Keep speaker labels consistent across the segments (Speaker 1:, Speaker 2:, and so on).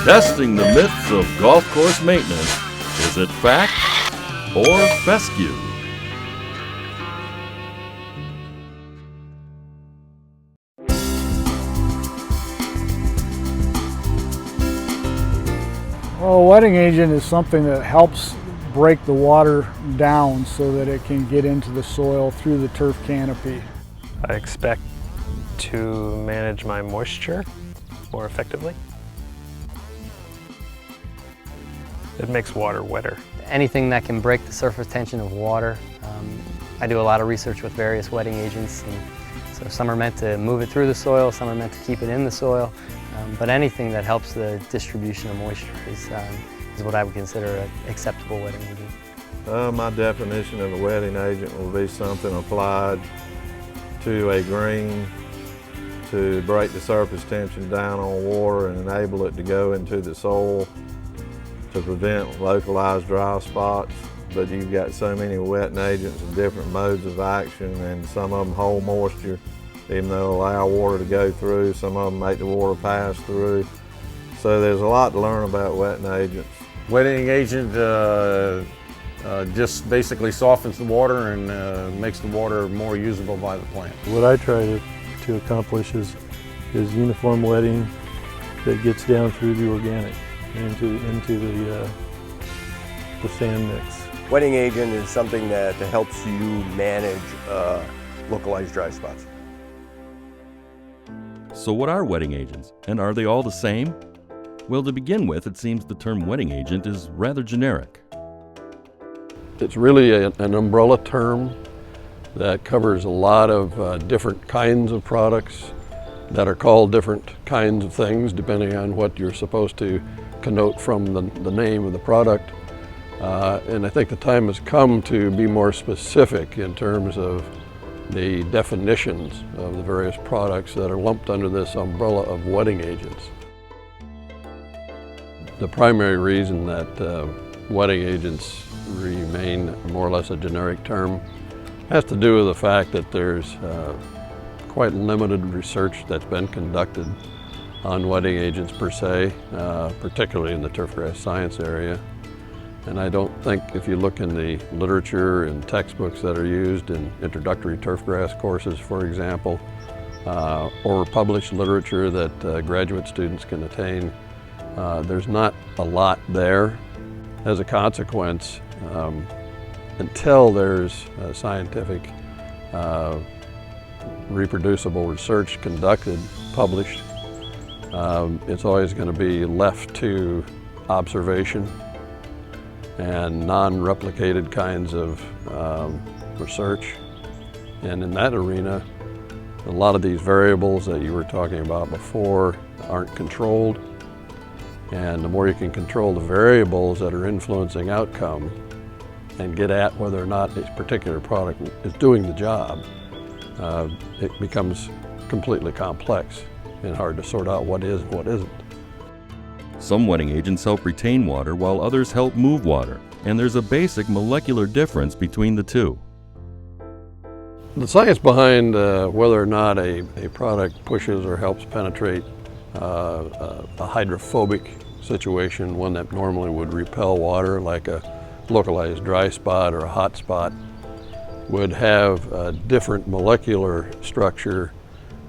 Speaker 1: Testing the myths of golf course maintenance. Is it fact or fescue?
Speaker 2: Well, a wetting agent is something that helps break the water down so that it can get into the soil through the turf canopy.
Speaker 3: I expect to manage my moisture more effectively. It makes water wetter.
Speaker 4: Anything that can break the surface tension of water. I do a lot of research with various wetting agents, and so some are meant to move it through the soil, some are meant to keep it in the soil, but anything that helps the distribution of moisture is what I would consider an acceptable wetting agent.
Speaker 5: My definition of a wetting agent will be something applied to a green to break the surface tension down on water and enable it to go into the soil to prevent localized dry spots. But you've got so many wetting agents and different modes of action, and some of them hold moisture even though they allow water to go through. Some of them make the water pass through. So there's a lot to learn about wetting agents.
Speaker 6: Wetting agent just basically softens the water and makes the water more usable by the plant.
Speaker 7: What I try to accomplish is uniform wetting that gets down through the organic into the sand mix.
Speaker 8: Wetting agent is something that helps you manage localized dry spots.
Speaker 1: So what are wetting agents, and are they all the same? Well, to begin with, it seems the term wetting agent is rather generic.
Speaker 9: It's really an umbrella term that covers a lot of different kinds of products that are called different kinds of things depending on what you're supposed to connote from the name of the product. And I think the time has come to be more specific in terms of the definitions of the various products that are lumped under this umbrella of wetting agents. The primary reason that wetting agents remain more or less a generic term has to do with the fact that there's quite limited research that's been conducted on wetting agents per se, particularly in the turfgrass science area. And I don't think if you look in the literature and textbooks that are used in introductory turfgrass courses, for example, or published literature that graduate students can attain, there's not a lot there. As a consequence, until there's scientific reproducible research conducted, published, it's always going to be left to observation and non-replicated kinds of research. And in that arena, a lot of these variables that you were talking about before aren't controlled. And the more you can control the variables that are influencing outcome and get at whether or not a particular product is doing the job, it becomes completely complex and hard to sort out what is and what isn't.
Speaker 1: Some wetting agents help retain water while others help move water, and there's a basic molecular difference between the two.
Speaker 9: The science behind whether or not a product pushes or helps penetrate a hydrophobic situation, one that normally would repel water like a localized dry spot or a hot spot, would have a different molecular structure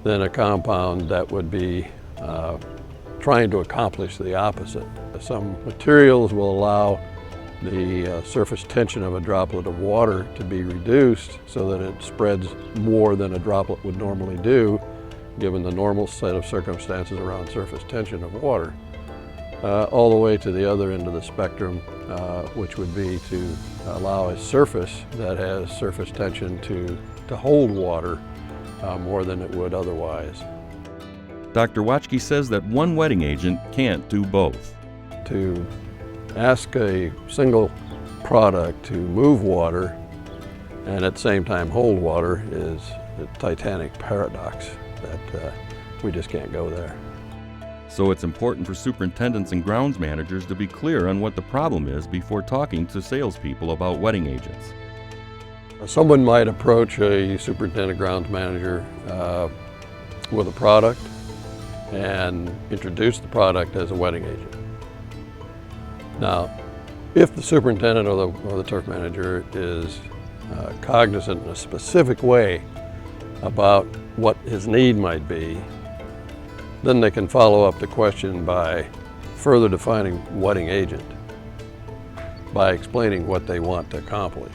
Speaker 9: than a compound that would be trying to accomplish the opposite. Some materials will allow the surface tension of a droplet of water to be reduced so that it spreads more than a droplet would normally do, given the normal set of circumstances around surface tension of water, all the way to the other end of the spectrum, which would be to allow a surface that has surface tension to hold water more than it would otherwise.
Speaker 1: Dr. WATSCHKE says that one wetting agent can't do both.
Speaker 9: To ask a single product to move water and at the same time hold water is a titanic paradox that we just can't go there.
Speaker 1: So it's important for superintendents and grounds managers to be clear on what the problem is before talking to salespeople about wetting agents.
Speaker 9: Someone might approach a superintendent grounds manager with a product and introduce the product as a wetting agent. Now, if the superintendent or the turf manager is cognizant in a specific way about what his need might be, then they can follow up the question by further defining wetting agent, by explaining what they want to accomplish.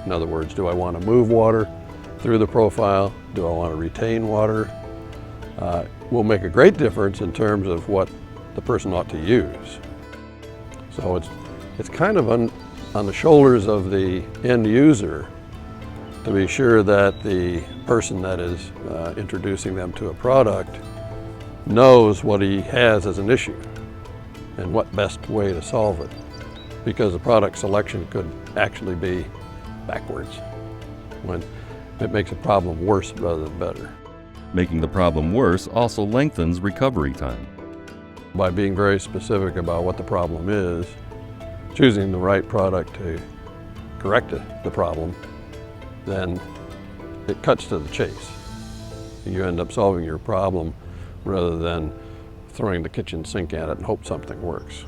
Speaker 9: In other words, do I want to move water through the profile? Do I want to retain water? Will make a great difference in terms of what the person ought to use. So it's kind of on the shoulders of the end user to be sure that the person that is introducing them to a product knows what he has as an issue and what best way to solve it, because the product selection could actually be backwards when it makes a problem worse rather than better.
Speaker 1: Making the problem worse also lengthens recovery time.
Speaker 9: By being very specific about what the problem is, choosing the right product to correct the problem, then it cuts to the chase. You end up solving your problem rather than throwing the kitchen sink at it and hope something works.